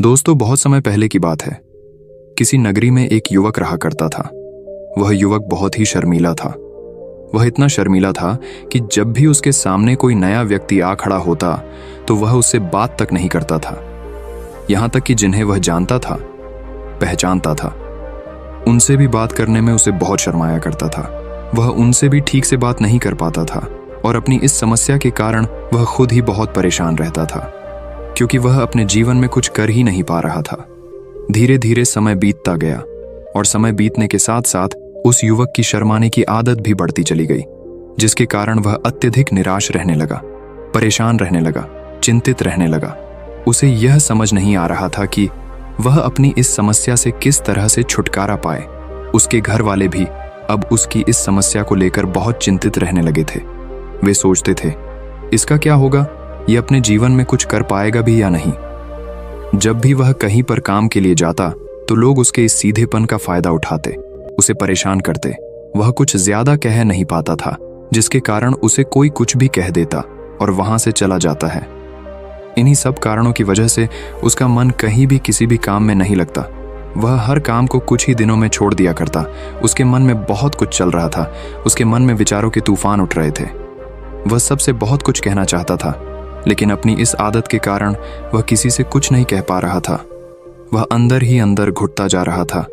दोस्तों, बहुत समय पहले की बात है। किसी नगरी में एक युवक रहा करता था। वह युवक बहुत ही शर्मीला था। वह इतना शर्मीला था कि जब भी उसके सामने कोई नया व्यक्ति आ खड़ा होता तो वह उससे बात तक नहीं करता था। यहां तक कि जिन्हें वह जानता था, पहचानता था, उनसे भी बात करने में उसे बहुत शर्माया करता था। वह उनसे भी ठीक से बात नहीं कर पाता था और अपनी इस समस्या के कारण वह खुद ही बहुत परेशान रहता था, क्योंकि वह अपने जीवन में कुछ कर ही नहीं पा रहा था। धीरे धीरे समय बीतता गया और समय बीतने के साथ साथ उस युवक की शर्माने की आदत भी बढ़ती चली गई, जिसके कारण वह अत्यधिक निराश रहने लगा, परेशान रहने लगा, चिंतित रहने लगा। उसे यह समझ नहीं आ रहा था कि वह अपनी इस समस्या से किस तरह से छुटकारा पाए। उसके घर वाले भी अब उसकी इस समस्या को लेकर बहुत चिंतित रहने लगे थे। वे सोचते थे, इसका क्या होगा, ये अपने जीवन में कुछ कर पाएगा भी या नहीं। जब भी वह कहीं पर काम के लिए जाता तो लोग उसके इस सीधेपन का फायदा उठाते, उसे परेशान करते। वह कुछ ज्यादा कह नहीं पाता था, जिसके कारण उसे कोई कुछ भी कह देता और वहां से चला जाता है। इन्हीं सब कारणों की वजह से उसका मन कहीं भी किसी भी काम में नहीं लगता। वह हर काम को कुछ ही दिनों में छोड़ दिया करता। उसके मन में बहुत कुछ चल रहा था। उसके मन में विचारों के तूफान उठ रहे थे। वह सबसे बहुत कुछ कहना चाहता था, लेकिन अपनी इस आदत के कारण वह किसी से कुछ नहीं कह पा रहा था। वह अंदर ही अंदर घुटता जा रहा था।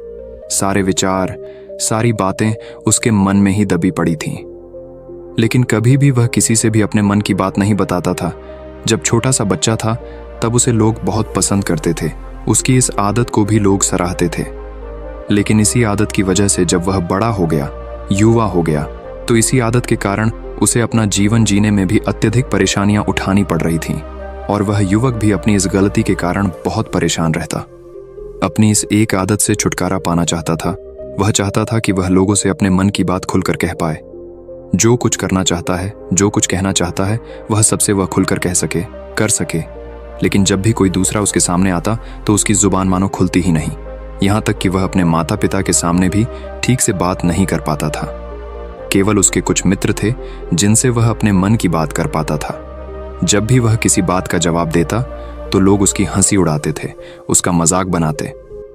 सारे विचार, सारी बातें उसके मन में ही दबी पड़ी थीं। लेकिन कभी भी वह किसी से भी अपने मन की बात नहीं बताता था। जब छोटा सा बच्चा था तब उसे लोग बहुत पसंद करते थे। उसकी इस आदत को भी लोग सराहते थे। लेकिन इसी आदत की वजह से जब वह बड़ा हो गया, युवा हो गया, तो इसी आदत के कारण उसे अपना जीवन जीने में भी अत्यधिक परेशानियां उठानी पड़ रही थीं और वह युवक भी अपनी इस गलती के कारण बहुत परेशान रहता। अपनी इस एक आदत से छुटकारा पाना चाहता था। वह चाहता था कि वह लोगों से अपने मन की बात खुलकर कह पाए। जो कुछ करना चाहता है, जो कुछ कहना चाहता है, वह सबसे वह खुलकर कह सके, कर सके। लेकिन जब भी कोई दूसरा उसके सामने आता तो उसकी जुबान मानो खुलती ही नहीं। यहाँ तक कि वह अपने माता पिता के सामने भी ठीक से बात नहीं कर पाता था। केवल उसके कुछ मित्र थे जिनसे वह अपने मन की बात कर पाता था। जब भी वह किसी बात का जवाब देता तो लोग उसकी हंसी उड़ाते थे, उसका मजाक बनाते।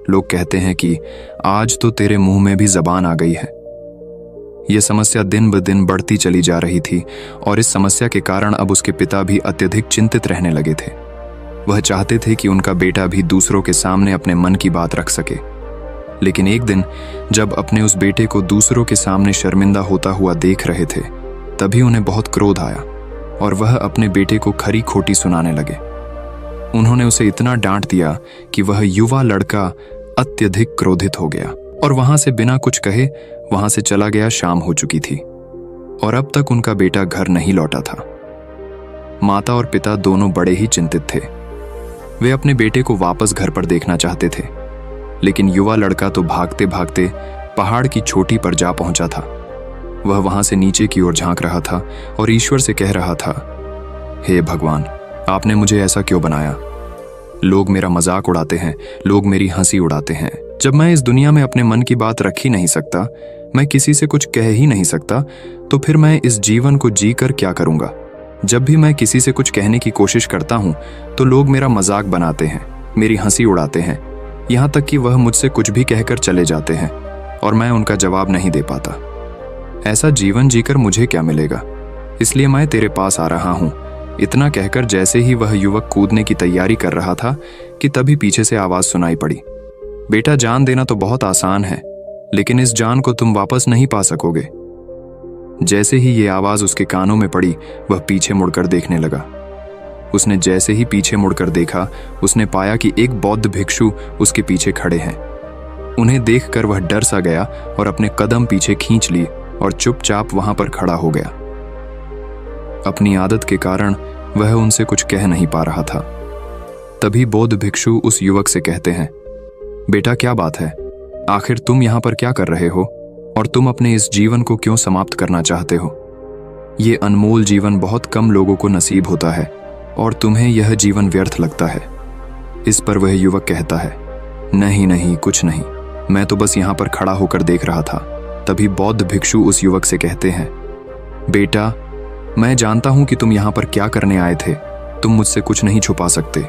लोग कहते हैं कि आज तो तेरे मुंह में भी जबान आ गई है। यह समस्या दिन ब दिन बढ़ती चली जा रही थी और इस समस्या के कारण अब उसके पिता भी अत्यधिक चिंतित रहने लगे थे। वह चाहते थे कि उनका बेटा भी दूसरों के सामने अपने मन की बात रख सके। लेकिन एक दिन जब अपने उस बेटे को दूसरों के सामने शर्मिंदा होता हुआ देख रहे थे, तभी उन्हें बहुत क्रोध आया और वह अपने बेटे को खरी खोटी सुनाने लगे। उन्होंने उसे इतना डांट दिया कि वह युवा लड़का अत्यधिक क्रोधित हो गया और वहां से बिना कुछ कहे वहां से चला गया। शाम हो चुकी थी और अब तक उनका बेटा घर नहीं लौटा था। माता और पिता दोनों बड़े ही चिंतित थे। वे अपने बेटे को वापस घर पर देखना चाहते थे, लेकिन युवा लड़का तो भागते भागते पहाड़ की चोटी पर जा पहुंचा था। वह वहां से नीचे की ओर झांक रहा था और ईश्वर से कह रहा था, हे भगवान, आपने मुझे ऐसा क्यों बनाया? लोग मेरा मजाक उड़ाते हैं, लोग मेरी हंसी उड़ाते हैं। जब मैं इस दुनिया में अपने मन की बात रख ही नहीं सकता, मैं किसी से कुछ कह ही नहीं सकता, तो फिर मैं इस जीवन को जी कर क्या करूंगा? जब भी मैं किसी से कुछ कहने की कोशिश करता हूं तो लोग मेरा मजाक बनाते हैं, मेरी हंसी उड़ाते हैं, यहाँ तक कि वह मुझसे कुछ भी कहकर चले जाते हैं और मैं उनका जवाब नहीं दे पाता। ऐसा जीवन जीकर मुझे क्या मिलेगा? इसलिए मैं तेरे पास आ रहा हूं। इतना कहकर जैसे ही वह युवक कूदने की तैयारी कर रहा था कि तभी पीछे से आवाज सुनाई पड़ी, बेटा, जान देना तो बहुत आसान है, लेकिन इस जान को तुम वापस नहीं पा सकोगे। जैसे ही ये आवाज उसके कानों में पड़ी, वह पीछे मुड़कर देखने लगा। उसने जैसे ही पीछे मुड़कर देखा, उसने पाया कि एक बौद्ध भिक्षु उसके पीछे खड़े हैं। उन्हें देखकर वह डर सा गया और अपने कदम पीछे खींच लिए और चुपचाप वहां पर खड़ा हो गया। अपनी आदत के कारण वह उनसे कुछ कह नहीं पा रहा था। तभी बौद्ध भिक्षु उस युवक से कहते हैं, बेटा, क्या बात है? आखिर तुम यहाँ पर क्या कर रहे हो और तुम अपने इस जीवन को क्यों समाप्त करना चाहते हो? ये अनमोल जीवन बहुत कम लोगों को नसीब होता है और तुम्हें यह जीवन व्यर्थ लगता है। इस पर वह युवक कहता है, नहीं नहीं, कुछ नहीं, मैं तो बस यहाँ पर खड़ा होकर देख रहा था। तभी बौद्ध भिक्षु उस युवक से कहते हैं, बेटा, मैं जानता हूं कि तुम यहाँ पर क्या करने आए थे। तुम मुझसे कुछ नहीं छुपा सकते,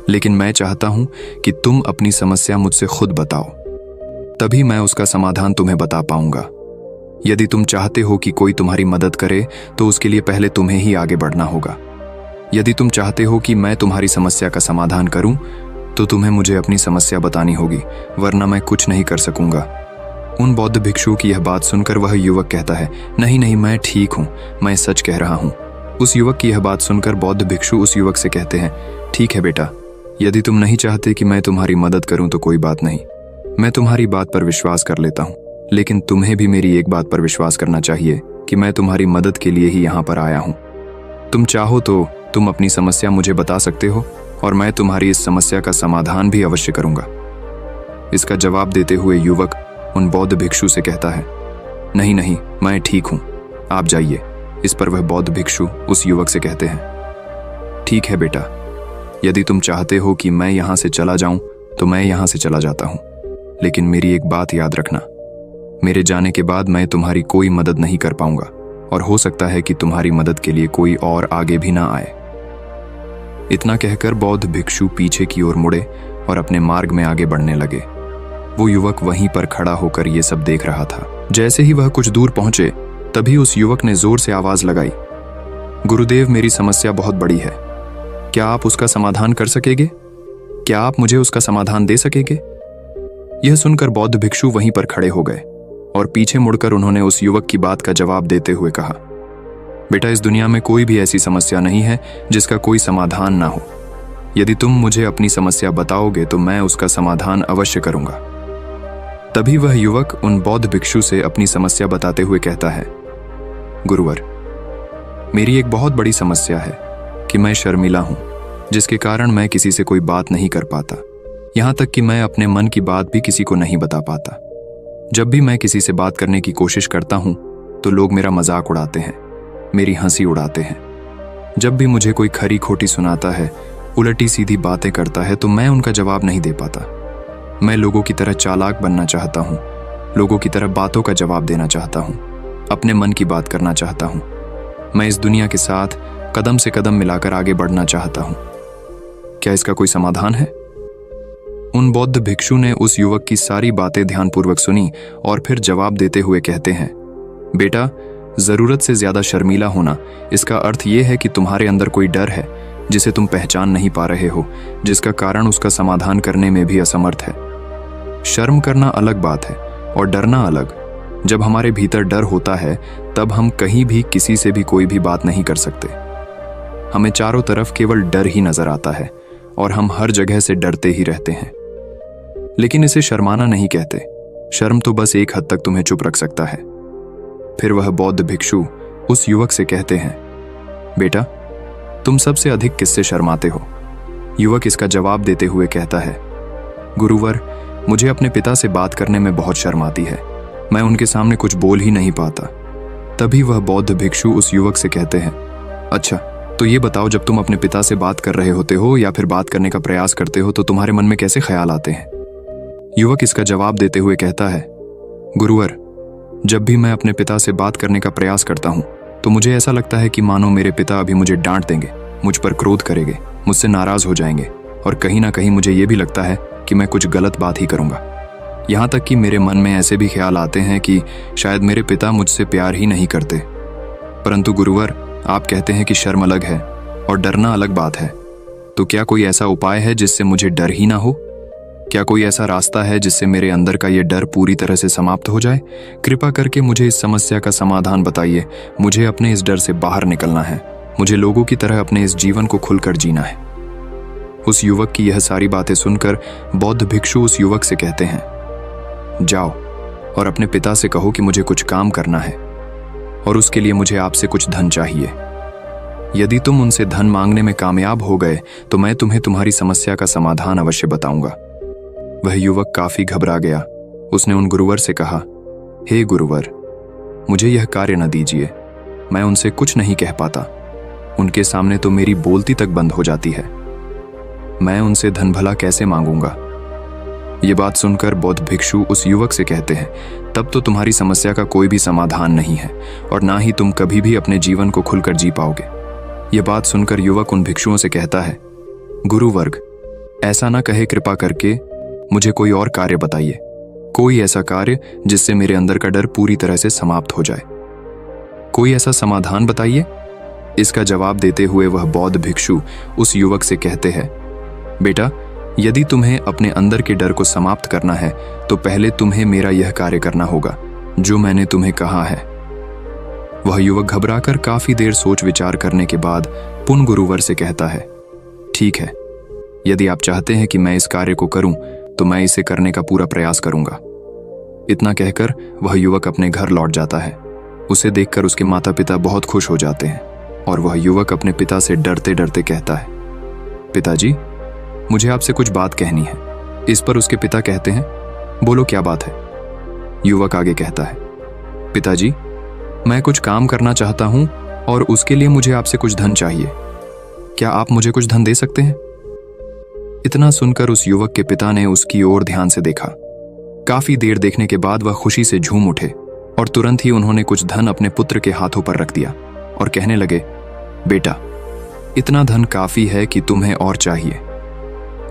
लेकिन मैं चाहता हूं कि तुम अपनी समस्या मुझसे खुद बताओ, तभी मैं उसका समाधान तुम्हें बता पाऊंगा। यदि तुम चाहते हो कि कोई तुम्हारी मदद करे तो उसके लिए पहले तुम्हें ही आगे बढ़ना होगा। यदि तुम चाहते हो कि मैं तुम्हारी समस्या का समाधान करूं तो तुम्हें मुझे अपनी समस्या बतानी होगी, वरना मैं कुछ नहीं कर सकूंगा। उन बौद्ध भिक्षु की यह बात सुनकर वह युवक कहता है, नहीं नहीं, मैं ठीक हूं, मैं सच कह रहा हूं। उस युवक की यह बात सुनकर बौद्ध भिक्षु उस युवक से कहते हैं, ठीक है बेटा, यदि तुम नहीं चाहते कि मैं तुम्हारी मदद करूं तो कोई बात नहीं, मैं तुम्हारी बात पर विश्वास कर लेता हूं। लेकिन तुम्हें भी मेरी एक बात पर विश्वास करना चाहिए कि मैं तुम्हारी मदद के लिए ही यहाँ पर आया हूँ। तुम चाहो तो तुम अपनी समस्या मुझे बता सकते हो और मैं तुम्हारी इस समस्या का समाधान भी अवश्य करूंगा। इसका जवाब देते हुए युवक उन बौद्ध भिक्षु से कहता है, नहीं नहीं, मैं ठीक हूँ, आप जाइए। इस पर वह बौद्ध भिक्षु उस युवक से कहते हैं, ठीक है बेटा, यदि तुम चाहते हो कि मैं यहाँ से चला जाऊं तो मैं यहाँ से चला जाता हूँ, लेकिन मेरी एक बात याद रखना, मेरे जाने के बाद मैं तुम्हारी कोई मदद नहीं कर पाऊंगा और हो सकता है कि तुम्हारी मदद के लिए कोई और आगे भी ना आए। इतना कहकर बौद्ध भिक्षु पीछे की ओर मुड़े और अपने मार्ग में आगे बढ़ने लगे। वो युवक वहीं पर खड़ा होकर ये सब देख रहा था। जैसे ही वह कुछ दूर पहुंचे तभी उस युवक ने जोर से आवाज लगाई, गुरुदेव, मेरी समस्या बहुत बड़ी है, क्या आप उसका समाधान कर सकेंगे? क्या आप मुझे उसका समाधान दे सकेंगे? यह सुनकर बौद्ध भिक्षु वहीं पर खड़े हो गए और पीछे मुड़कर उन्होंने उस युवक की बात का जवाब देते हुए कहा, बेटा, इस दुनिया में कोई भी ऐसी समस्या नहीं है जिसका कोई समाधान ना हो। यदि तुम मुझे अपनी समस्या बताओगे तो मैं उसका समाधान अवश्य करूंगा। तभी वह युवक उन बौद्ध भिक्षु से अपनी समस्या बताते हुए कहता है, गुरुवर, मेरी एक बहुत बड़ी समस्या है कि मैं शर्मिला हूं, जिसके कारण मैं किसी से कोई बात नहीं कर पाता। यहां तक कि मैं अपने मन की बात भी किसी को नहीं बता पाता। जब भी मैं किसी से बात करने की कोशिश करता हूं तो लोग मेरा मजाक उड़ाते हैं, मेरी हंसी उड़ाते हैं। जब भी मुझे कोई खरी खोटी सुनाता है, उलटी सीधी बातें करता है, तो मैं उनका जवाब नहीं दे पाता। मैं लोगों की तरह चालाक बनना चाहता हूं, लोगों की तरह बातों का जवाब देना चाहता हूं, अपने मन की बात करना चाहता हूं। मैं इस दुनिया के साथ कदम से कदम मिलाकर आगे बढ़ना चाहता हूं। क्या इसका कोई समाधान है? उन बौद्ध भिक्षु ने उस युवक की सारी बातें ध्यानपूर्वक सुनी और फिर जवाब देते हुए कहते हैं, बेटा, जरूरत से ज्यादा शर्मीला होना, इसका अर्थ यह है कि तुम्हारे अंदर कोई डर है जिसे तुम पहचान नहीं पा रहे हो, जिसका कारण उसका समाधान करने में भी असमर्थ है। शर्म करना अलग बात है और डरना अलग। जब हमारे भीतर डर होता है तब हम कहीं भी किसी से भी कोई भी बात नहीं कर सकते। हमें चारों तरफ केवल डर ही नजर आता है और हम हर जगह से डरते ही रहते हैं। लेकिन इसे शर्माना नहीं कहते। शर्म तो बस एक हद तक तुम्हें चुप रख सकता है। फिर वह बौद्ध भिक्षु उस युवक से कहते हैं, बेटा, तुम सबसे अधिक किससे शर्माते हो? युवक इसका जवाब देते हुए कहता है, गुरुवर, मुझे अपने पिता से बात करने में बहुत शर्म आती है। मैं उनके सामने कुछ बोल ही नहीं पाता। तभी वह बौद्ध भिक्षु उस युवक से कहते हैं, अच्छा, तो ये बताओ, जब तुम अपने पिता से बात कर रहे होते हो या फिर बात करने का प्रयास करते हो तो तुम्हारे मन में कैसे ख्याल आते हैं? युवक इसका जवाब देते हुए कहता है, गुरुवर, जब भी मैं अपने पिता से बात करने का प्रयास करता हूं तो मुझे ऐसा लगता है कि मानो मेरे पिता अभी मुझे डांट देंगे, मुझ पर क्रोध करेंगे, मुझसे नाराज हो जाएंगे और कहीं ना कहीं मुझे यह भी लगता है कि मैं कुछ गलत बात ही करूंगा। यहाँ तक कि मेरे मन में ऐसे भी ख्याल आते हैं कि शायद मेरे पिता मुझसे प्यार ही नहीं करते। परंतु गुरुवर, आप कहते हैं कि शर्म अलग है और डरना अलग बात है, तो क्या कोई ऐसा उपाय है जिससे मुझे डर ही ना हो? क्या कोई ऐसा रास्ता है जिससे मेरे अंदर का ये डर पूरी तरह से समाप्त हो जाए? कृपा करके मुझे इस समस्या का समाधान बताइए। मुझे अपने इस डर से बाहर निकलना है। मुझे लोगों की तरह अपने इस जीवन को खुलकर जीना है। उस युवक की यह सारी बातें सुनकर बौद्ध भिक्षु उस युवक से कहते हैं, जाओ और अपने पिता से कहो कि मुझे कुछ काम करना है और उसके लिए मुझे आपसे कुछ धन चाहिए। यदि तुम उनसे धन मांगने में कामयाब हो गए तो मैं तुम्हें तुम्हारी समस्या का समाधान अवश्य बताऊंगा। वह युवक काफी घबरा गया। उसने उन गुरुवर से कहा, हे गुरुवर, मुझे यह कार्य न दीजिए। मैं उनसे कुछ नहीं कह पाता। उनके सामने तो मेरी बोलती तक बंद हो जाती है। मैं उनसे धन भला कैसे मांगूंगा? ये बात सुनकर बौद्ध भिक्षु उस युवक से कहते हैं, तब तो तुम्हारी समस्या का कोई भी समाधान नहीं है और ना ही तुम कभी भी अपने जीवन को खुलकर जी पाओगे। यह बात सुनकर युवक उन भिक्षुओं से कहता है, गुरुवर्ग, ऐसा ना कहे, कृपा करके मुझे कोई और कार्य बताइए, कोई ऐसा कार्य जिससे मेरे अंदर का डर पूरी तरह से समाप्त हो जाए। कोई ऐसा समाधान बताइए। इसका जवाब देते हुए वह बौद्ध भिक्षु उस युवक से कहते हैं, बेटा, यदि तुम्हें अपने अंदर के डर को समाप्त करना है तो पहले तुम्हें मेरा यह कार्य करना होगा जो मैंने तुम्हें कहा है। वह युवक घबराकर काफी देर सोच विचार करने के बाद पुन गुरुवर से कहता है, ठीक है, यदि आप चाहते हैं कि मैं इस कार्य को करूं तो मैं इसे करने का पूरा प्रयास करूंगा। इतना कहकर वह युवक अपने घर लौट जाता है। उसे देखकर उसके माता पिता बहुत खुश हो जाते हैं और वह युवक अपने पिता से डरते डरते कहता है, पिताजी, मुझे आपसे कुछ बात कहनी है। इस पर उसके पिता कहते हैं, बोलो क्या बात है। युवक आगे कहता है, पिताजी, मैं कुछ काम करना चाहता हूं और उसके लिए मुझे आपसे कुछ धन चाहिए। क्या आप मुझे कुछ धन दे सकते हैं? इतना सुनकर उस युवक के पिता ने उसकी ओर ध्यान से देखा। काफी देर देखने के बाद वह खुशी से झूम उठे और तुरंत ही उन्होंने कुछ धन अपने पुत्र के हाथों पर रख दिया और कहने लगे, बेटा, इतना धन काफी है कि तुम्हें और चाहिए।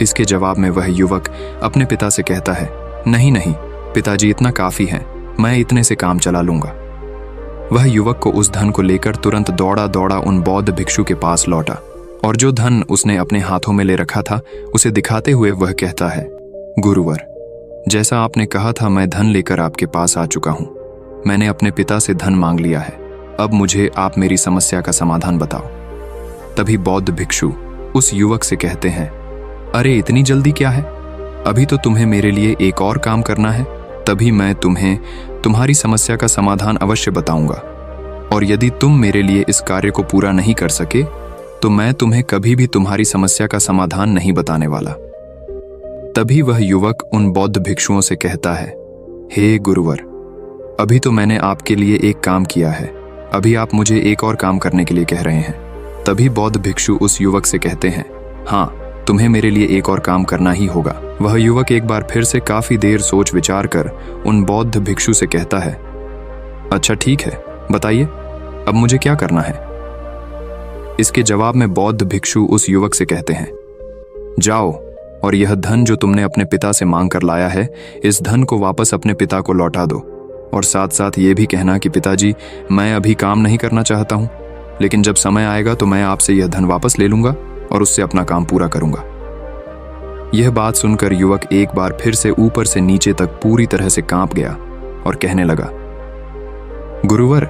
इसके जवाब में वह युवक अपने पिता से कहता है, नहीं नहीं पिताजी, इतना काफी है, मैं इतने से काम चला लूंगा। वह युवक को उस धन को लेकर तुरंत दौड़ा दौड़ा उन बौद्ध भिक्षु के पास लौटा और जो धन उसने अपने हाथों में ले रखा था उसे दिखाते हुए वह कहता है, गुरुवर, जैसा आपने कहा था मैं धन लेकर आपके पास आ चुका हूं। मैंने अपने पिता से धन मांग लिया है। अब मुझे आप मेरी समस्या का समाधान बताओ। तभी बौद्ध भिक्षु उस युवक से कहते हैं, अरे इतनी जल्दी क्या है, अभी तो तुम्हें मेरे लिए एक और काम करना है, तभी मैं तुम्हें तुम्हारी समस्या का समाधान अवश्य बताऊंगा। और यदि तुम मेरे लिए इस कार्य को पूरा नहीं कर सके तो मैं तुम्हें कभी भी तुम्हारी समस्या का समाधान नहीं बताने वाला। तभी वह युवक उन बौद्ध भिक्षुओं से कहता है, हे गुरुवर, अभी तो मैंने आपके लिए एक काम किया है, अभी आप मुझे एक और काम करने के लिए कह रहे हैं। तभी बौद्ध भिक्षु उस युवक से कहते हैं, हाँ, तुम्हें मेरे लिए एक और काम करना ही होगा। वह युवक एक बार फिर से काफी देर सोच विचार कर उन बौद्ध भिक्षु से कहता है, अच्छा ठीक है, बताइए अब मुझे क्या करना है। इसके जवाब में बौद्ध भिक्षु उस युवक से कहते हैं, जाओ और यह धन जो तुमने अपने पिता से मांग कर लाया है, इस धन को वापस अपने पिता को लौटा दो और साथ साथ ये भी कहना कि पिताजी, मैं अभी काम नहीं करना चाहता हूं, लेकिन जब समय आएगा तो मैं आपसे यह धन वापस ले लूंगा और उससे अपना काम पूरा करूंगा। यह बात सुनकर युवक एक बार फिर से ऊपर से नीचे तक पूरी तरह से कांप गया और कहने लगा, गुरुवर,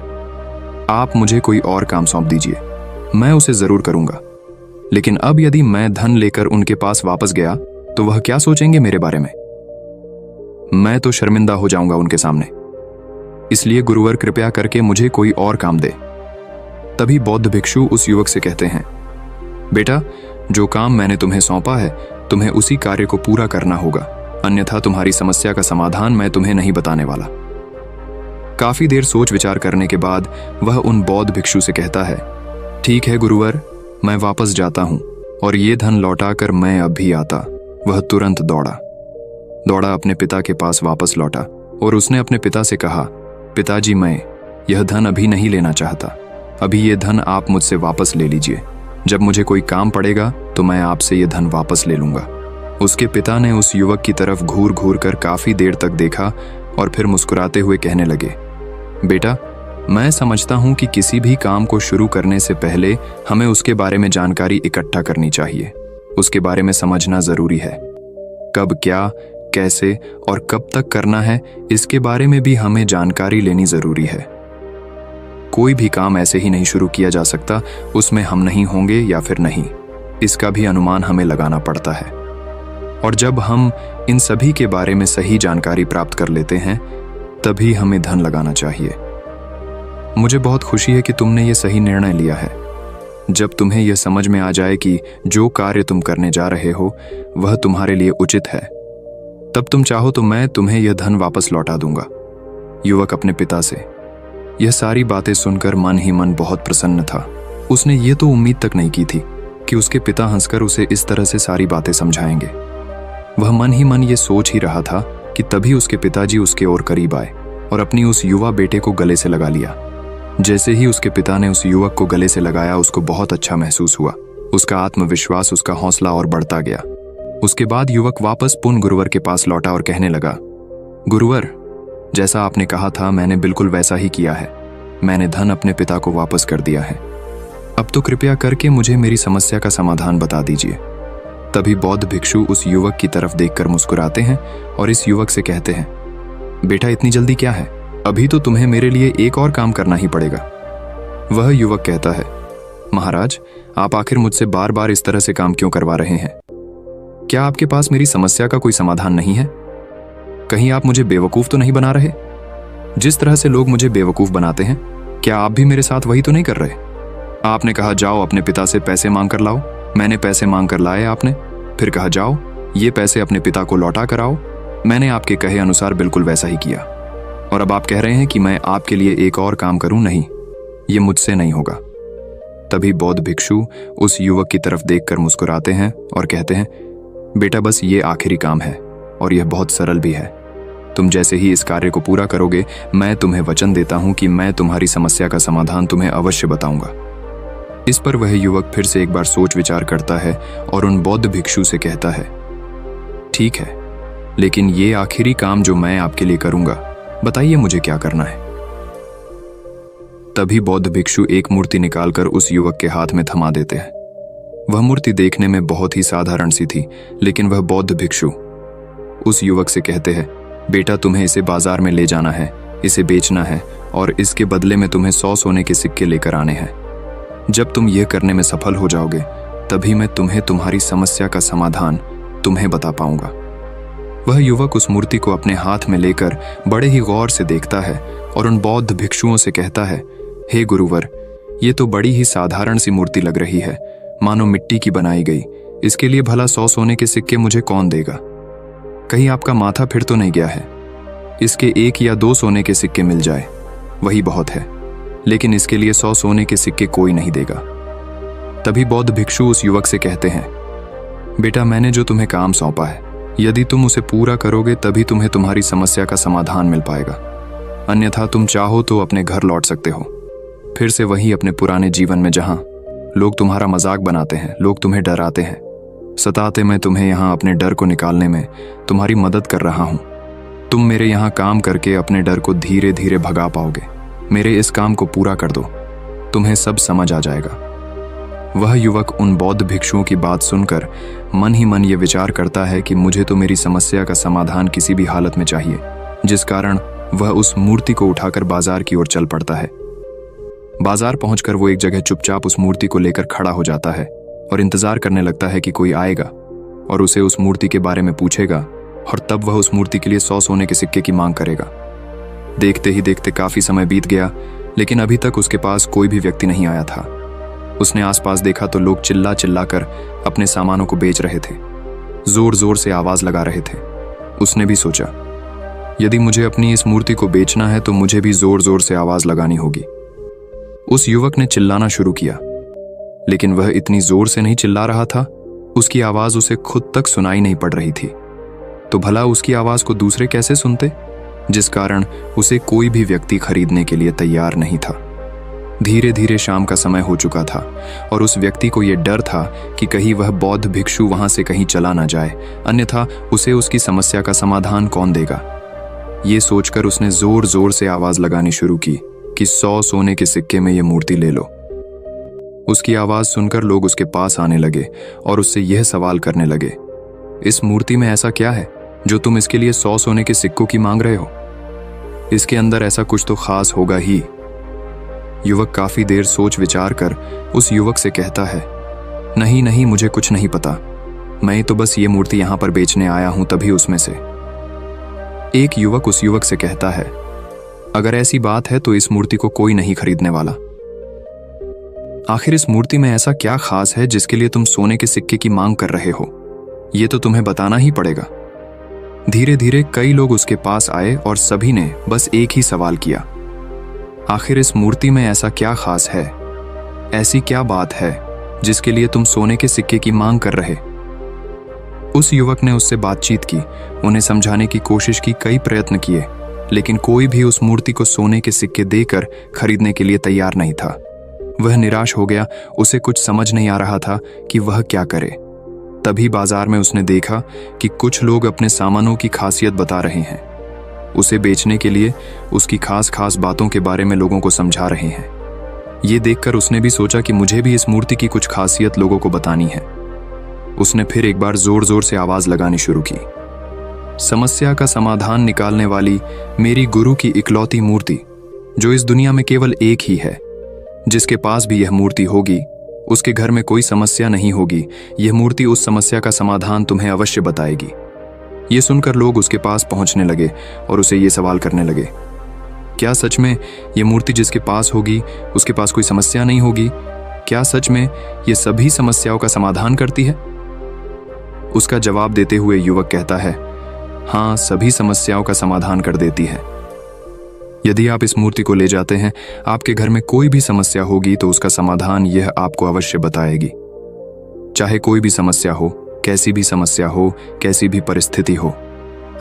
आप मुझे कोई और काम सौंप दीजिए, मैं उसे जरूर करूंगा। लेकिन अब यदि मैं धन लेकर उनके पास वापस गया तो वह क्या सोचेंगे मेरे बारे में? मैं तो शर्मिंदा हो जाऊंगा उनके सामने। इसलिए गुरुवर, कृपया करके मुझे कोई और काम दे। तभी बौद्ध भिक्षु उस युवक से कहते हैं, बेटा, जो काम मैंने तुम्हें सौंपा है तुम्हें उसी कार्य को पूरा करना होगा, अन्यथा तुम्हारी समस्या का समाधान मैं तुम्हें नहीं बताने वाला। काफी देर सोच विचार करने के बाद वह उन बौद्ध भिक्षु से कहता है, ठीक है गुरुवर, मैं वापस जाता हूं और ये धन लौटाकर मैं अब भी आता। वह तुरंत दौड़ा अपने पिता के पास वापस लौटा और उसने अपने पिता से कहा, पिताजी, मैं यह धन अभी नहीं लेना चाहता, अभी ये धन आप मुझसे वापस ले लीजिए। जब मुझे कोई काम पड़ेगा तो मैं आपसे ये धन वापस ले लूंगा। उसके पिता ने उस युवक की तरफ घूर घूर कर काफी देर तक देखा और फिर मुस्कुराते हुए कहने लगे, बेटा, मैं समझता हूं कि किसी भी काम को शुरू करने से पहले हमें उसके बारे में जानकारी इकट्ठा करनी चाहिए। उसके बारे में समझना जरूरी है। कब, क्या, कैसे और कब तक करना है, इसके बारे में भी हमें जानकारी लेनी जरूरी है। कोई भी काम ऐसे ही नहीं शुरू किया जा सकता, उसमें हम नहीं होंगे या फिर नहीं, इसका भी अनुमान हमें लगाना पड़ता है। और जब हम इन सभी के बारे में सही जानकारी प्राप्त कर लेते हैं तभी हमें धन लगाना चाहिए। मुझे बहुत खुशी है कि तुमने ये सही निर्णय लिया है। जब तुम्हें यह समझ में आ जाए कि जो कार्य तुम करने जा रहे हो वह तुम्हारे लिए उचित है, तब तुम चाहो तो मैं तुम्हें यह धन वापस लौटा दूंगा। युवक अपने पिता से यह सारी बातें सुनकर मन ही मन बहुत प्रसन्न था। उसने ये तो उम्मीद तक नहीं की थी कि उसके पिता हंसकर उसे इस तरह से सारी बातें समझाएंगे। वह मन ही मन ये सोच ही रहा था कि तभी उसके पिताजी उसके और करीब आए और अपनी उस युवा बेटे को गले से लगा लिया। जैसे ही उसके पिता ने उस युवक को गले से लगाया, उसको बहुत अच्छा महसूस हुआ। उसका आत्मविश्वास, उसका हौसला और बढ़ता गया। उसके बाद युवक वापस पुन गुरुवर के पास लौटा और कहने लगा, गुरुवर, जैसा आपने कहा था मैंने बिल्कुल वैसा ही किया है। मैंने धन अपने पिता को वापस कर दिया है। अब तो कृपया करके मुझे मेरी समस्या का समाधान बता दीजिए। तभी बौद्ध भिक्षु उस युवक की तरफ देखकर मुस्कुराते हैं और इस युवक से कहते हैं, बेटा इतनी जल्दी क्या है, अभी तो तुम्हें मेरे लिए एक और काम करना ही पड़ेगा। वह युवक कहता है, महाराज, आप आखिर मुझसे बार बार इस तरह से काम क्यों करवा रहे हैं? क्या आपके पास मेरी समस्या का कोई समाधान नहीं है? कहीं आप मुझे बेवकूफ तो नहीं बना रहे? जिस तरह से लोग मुझे बेवकूफ बनाते हैं, क्या आप भी मेरे साथ वही तो नहीं कर रहे? आपने कहा जाओ अपने पिता से पैसे मांग कर लाओ, मैंने पैसे मांग कर लाए आपने, फिर कहा जाओ ये पैसे अपने पिता को लौटा कर आओ, मैंने आपके कहे अनुसार बिल्कुल वैसा ही किया। और अब आप कह रहे हैं कि मैं आपके लिए एक और काम करूं? नहीं, ये मुझसे नहीं होगा। तभी बौद्ध भिक्षु उस युवक की तरफ देखकर मुस्कुराते हैं और कहते हैं, बेटा बस ये आखिरी काम है और यह बहुत सरल भी है। तुम जैसे ही इस कार्य को पूरा करोगे, मैं तुम्हें वचन देता हूं कि मैं तुम्हारी समस्या का समाधान तुम्हें अवश्य बताऊंगा। इस पर वह युवक फिर से एक बार सोच विचार करता है और उन बौद्ध भिक्षु से कहता है, ठीक है, लेकिन ये आखिरी काम जो मैं आपके लिए करूंगा, बताइए मुझे क्या करना है। तभी बौद्ध भिक्षु एक मूर्ति निकालकर उस युवक के हाथ में थमा देते हैं। वह मूर्ति देखने में बहुत ही साधारण सी थी, लेकिन वह बौद्ध भिक्षु उस युवक से कहते हैं, बेटा तुम्हें इसे बाजार में ले जाना है, इसे बेचना है और इसके बदले में तुम्हें 100 सोने के सिक्के लेकर आने हैं। जब तुम यह करने में सफल हो जाओगे, तभी मैं तुम्हें तुम्हारी समस्या का समाधान तुम्हें बता पाऊंगा। वह युवक उस मूर्ति को अपने हाथ में लेकर बड़े ही गौर से देखता है और उन बौद्ध भिक्षुओं से कहता है, हे गुरुवर, ये तो बड़ी ही साधारण सी मूर्ति लग रही है, मानो मिट्टी की बनाई गई। इसके लिए भला 100 सोने के सिक्के मुझे कौन देगा? कहीं आपका माथा फिर तो नहीं गया है? इसके 1 या 2 सोने के सिक्के मिल जाए, वही बहुत है, लेकिन इसके लिए 100 सोने के सिक्के कोई नहीं देगा। तभी बौद्ध भिक्षु उस युवक से कहते हैं, बेटा मैंने जो तुम्हें काम सौंपा है, यदि तुम उसे पूरा करोगे तभी तुम्हें तुम्हारी समस्या का समाधान मिल पाएगा, अन्यथा तुम चाहो तो अपने घर लौट सकते हो, फिर से वही अपने पुराने जीवन में जहां लोग तुम्हारा मजाक बनाते हैं, लोग तुम्हें डराते हैं, सताते। मैं तुम्हें यहाँ अपने डर को निकालने में तुम्हारी मदद कर रहा हूँ। तुम मेरे यहाँ काम करके अपने डर को धीरे धीरे भगा पाओगे। मेरे इस काम को पूरा कर दो, तुम्हें सब समझ आ जाएगा। वह युवक उन बौद्ध भिक्षुओं की बात सुनकर मन ही मन ये विचार करता है कि मुझे तो मेरी समस्या का समाधान किसी भी हालत में चाहिए, जिस कारण वह उस मूर्ति को उठाकर बाजार की ओर चल पड़ता है। बाजार पहुंचकर वो एक जगह चुपचाप उस मूर्ति को लेकर खड़ा हो जाता है और इंतजार करने लगता है कि कोई आएगा और उसे उस मूर्ति के बारे में पूछेगा, और तब वह उस मूर्ति के लिए 100 सोने के सिक्के की मांग करेगा। देखते ही देखते काफी समय बीत गया, लेकिन अभी तक उसके पास कोई भी व्यक्ति नहीं आया था। उसने आसपास देखा तो लोग चिल्ला चिल्ला कर अपने सामानों को बेच रहे थे, जोर जोर से आवाज लगा रहे थे। उसने भी सोचा, यदि मुझे अपनी इस मूर्ति को बेचना है तो मुझे भी जोर जोर से आवाज लगानी होगी। उस युवक ने चिल्लाना शुरू किया, लेकिन वह इतनी जोर से नहीं चिल्ला रहा था, उसकी आवाज उसे खुद तक सुनाई नहीं पड़ रही थी। तो भला उसकी आवाज को दूसरे कैसे सुनते, जिस कारण उसे कोई भी व्यक्ति खरीदने के लिए तैयार नहीं था। धीरे धीरे शाम का समय हो चुका था और उस व्यक्ति को यह डर था कि कहीं वह बौद्ध भिक्षु वहां से कहीं चला ना जाए, अन्यथा उसे उसकी समस्या का समाधान कौन देगा। ये सोचकर उसने जोर जोर से आवाज लगानी शुरू की कि 100 सोने के सिक्के में यह मूर्ति ले लो। उसकी आवाज सुनकर लोग उसके पास आने लगे और उससे यह सवाल करने लगे, इस मूर्ति में ऐसा क्या है जो तुम इसके लिए 100 सोने के सिक्कों की मांग रहे हो? इसके अंदर ऐसा कुछ तो खास होगा ही। युवक काफी देर सोच विचार कर उस युवक से कहता है, नहीं नहीं, मुझे कुछ नहीं पता, मैं तो बस ये मूर्ति यहां पर बेचने आया हूं। तभी उसमें से एक युवक उस युवक से कहता है, अगर ऐसी बात है तो इस मूर्ति को कोई नहीं खरीदने वाला। आखिर इस मूर्ति में ऐसा क्या खास है जिसके लिए तुम सोने के सिक्के की मांग कर रहे हो? ये तो तुम्हें बताना ही पड़ेगा। धीरे धीरे कई लोग उसके पास आए और सभी ने बस एक ही सवाल किया, आखिर इस मूर्ति में ऐसा क्या खास है, ऐसी क्या बात है जिसके लिए तुम सोने के सिक्के की मांग कर रहे? उस युवक ने उससे बातचीत की, उन्हें समझाने की कोशिश की, कई प्रयत्न किए, लेकिन कोई भी उस मूर्ति को सोने के सिक्के देकर खरीदने के लिए तैयार नहीं था। वह निराश हो गया, उसे कुछ समझ नहीं आ रहा था कि वह क्या करे। तभी बाजार में उसने देखा कि कुछ लोग अपने सामानों की खासियत बता रहे हैं, उसे बेचने के लिए उसकी खास खास बातों के बारे में लोगों को समझा रहे हैं। ये देखकर उसने भी सोचा कि मुझे भी इस मूर्ति की कुछ खासियत लोगों को बतानी है। उसने फिर एक बार जोर जोर से आवाज लगानी शुरू की, समस्या का समाधान निकालने वाली मेरी गुरु की इकलौती मूर्ति, जो इस दुनिया में केवल एक ही है। जिसके पास भी यह मूर्ति होगी उसके घर में कोई समस्या नहीं होगी। यह मूर्ति उस समस्या का समाधान तुम्हें अवश्य बताएगी। ये सुनकर लोग उसके पास पहुंचने लगे और उसे ये सवाल करने लगे, क्या सच में ये मूर्ति जिसके पास होगी उसके पास कोई समस्या नहीं होगी? क्या सच में ये सभी समस्याओं का समाधान करती है? उसका जवाब देते हुए युवक कहता है, हाँ, सभी समस्याओं का समाधान कर देती है। यदि आप इस मूर्ति को ले जाते हैं, आपके घर में कोई भी समस्या होगी तो उसका समाधान यह आपको अवश्य बताएगी। चाहे कोई भी समस्या हो, कैसी भी समस्या हो, कैसी भी परिस्थिति हो,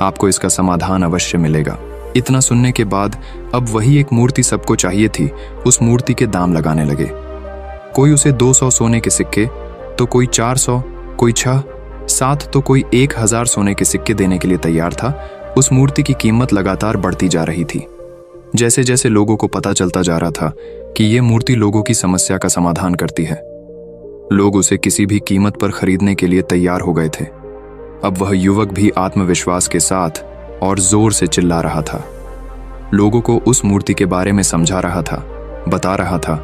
आपको इसका समाधान अवश्य मिलेगा। इतना सुनने के बाद अब वही एक मूर्ति सबको चाहिए थी, उस मूर्ति के दाम लगाने लगे। कोई उसे 200 सोने के सिक्के, तो कोई 400, कोई 6, 7, तो कोई 1000 सोने के सिक्के देने के लिए तैयार था। उस मूर्ति की कीमत लगातार बढ़ती जा रही थी। जैसे जैसे लोगों को पता चलता जा रहा था कि ये मूर्ति लोगों की समस्या का समाधान करती है, लोग उसे किसी भी कीमत पर खरीदने के लिए तैयार हो गए थे। अब वह युवक भी आत्मविश्वास के साथ और जोर से चिल्ला रहा था, लोगों को उस मूर्ति के बारे में समझा रहा था, बता रहा था।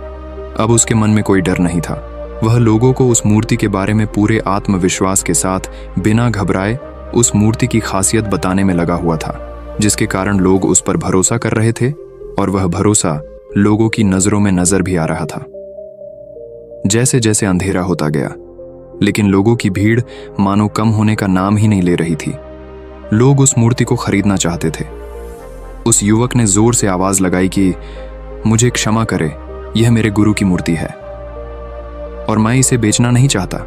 अब उसके मन में कोई डर नहीं था। वह लोगों को उस मूर्ति के बारे में पूरे आत्मविश्वास के साथ बिना घबराए उस मूर्ति की खासियत बताने में लगा हुआ था, जिसके कारण लोग उस पर भरोसा कर रहे थे और वह भरोसा लोगों की नजरों में नजर भी आ रहा था। जैसे जैसे अंधेरा होता गया, लेकिन लोगों की भीड़ मानो कम होने का नाम ही नहीं ले रही थी। लोग उस मूर्ति को खरीदना चाहते थे। उस युवक ने जोर से आवाज लगाई कि मुझे क्षमा करे, यह मेरे गुरु की मूर्ति है और मैं इसे बेचना नहीं चाहता।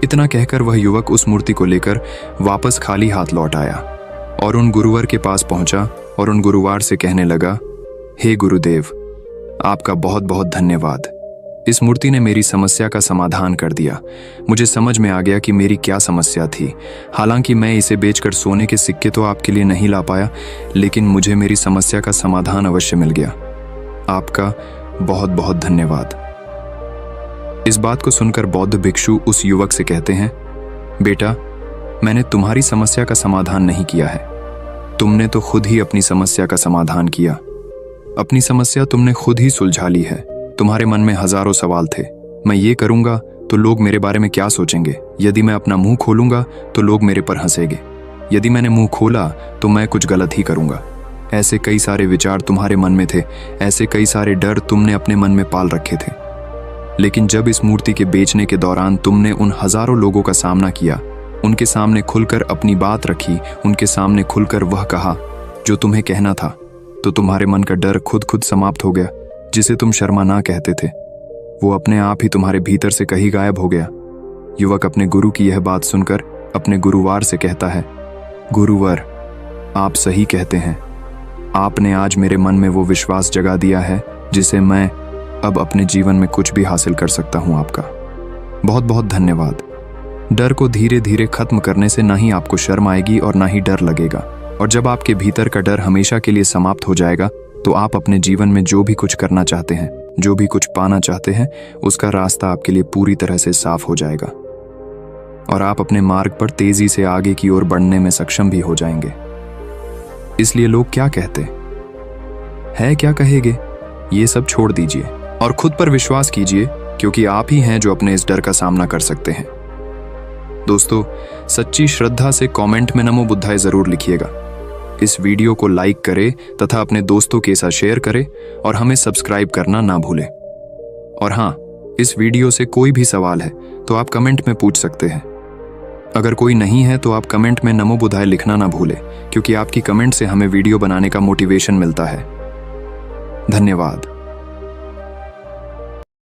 इतना कहकर वह युवक उस मूर्ति को लेकर वापस खाली हाथ लौट आया और उन गुरुवर के पास पहुंचा और उन गुरुवार से कहने लगा, हे गुरुदेव, आपका बहुत बहुत धन्यवाद। इस मूर्ति ने मेरी समस्या का समाधान कर दिया। मुझे समझ में आ गया कि मेरी क्या समस्या थी। हालांकि मैं इसे बेचकर सोने के सिक्के तो आपके लिए नहीं ला पाया, लेकिन मुझे मेरी समस्या का समाधान अवश्य मिल गया। आपका बहुत बहुत धन्यवाद। इस बात को सुनकर बौद्ध भिक्षु उस युवक से कहते हैं, बेटा, मैंने तुम्हारी समस्या का समाधान नहीं किया है, तुमने तो खुद ही अपनी समस्या का समाधान किया। अपनी समस्या तुमने खुद ही सुलझा ली है। तुम्हारे मन में हजारों सवाल थे, मैं ये करूंगा तो लोग मेरे बारे में क्या सोचेंगे, यदि मैं अपना मुंह खोलूंगा तो लोग मेरे पर हंसेंगे, यदि मैंने मुंह खोला तो मैं कुछ गलत ही करूंगा। ऐसे कई सारे विचार तुम्हारे मन में थे, ऐसे कई सारे डर तुमने अपने मन में पाल रखे थे। लेकिन जब इस मूर्ति के बेचने के दौरान तुमने उन हजारों लोगों का सामना किया, उनके सामने खुलकर अपनी बात रखी, उनके सामने खुलकर वह कहा जो तुम्हें कहना था, तो तुम्हारे मन का डर खुद खुद समाप्त हो गया। जिसे तुम शर्मा ना कहते थे, वो अपने आप ही तुम्हारे भीतर से कहीं गायब हो गया। युवक अपने गुरु की यह बात सुनकर अपने गुरुवार से कहता है, गुरुवर, आप सही कहते हैं। आपने आज मेरे मन में वो विश्वास जगा दिया है जिसे मैं अब अपने जीवन में कुछ भी हासिल कर सकता हूं। आपका बहुत बहुत धन्यवाद। डर को धीरे धीरे खत्म करने से ना ही आपको शर्म आएगी और ना ही डर लगेगा, और जब आपके भीतर का डर हमेशा के लिए समाप्त हो जाएगा तो आप अपने जीवन में जो भी कुछ करना चाहते हैं, जो भी कुछ पाना चाहते हैं, उसका रास्ता आपके लिए पूरी तरह से साफ हो जाएगा और आप अपने मार्ग पर तेजी से आगे की ओर बढ़ने में सक्षम भी हो जाएंगे। इसलिए लोग क्या कहते हैं, क्या कहेंगे, ये सब छोड़ दीजिए और खुद पर विश्वास कीजिए, क्योंकि आप ही हैं जो अपने इस डर का सामना कर सकते हैं। दोस्तों, सच्ची श्रद्धा से कमेंट में नमो बुद्धाय जरूर लिखिएगा। इस वीडियो को लाइक करें तथा अपने दोस्तों के साथ शेयर करें और हमें सब्सक्राइब करना ना भूलें। और हाँ, इस वीडियो से कोई भी सवाल है तो आप कमेंट में पूछ सकते हैं। अगर कोई नहीं है तो आप कमेंट में नमो बुद्धाय लिखना ना भूलें, क्योंकि आपकी कमेंट से हमें वीडियो बनाने का मोटिवेशन मिलता है। धन्यवाद।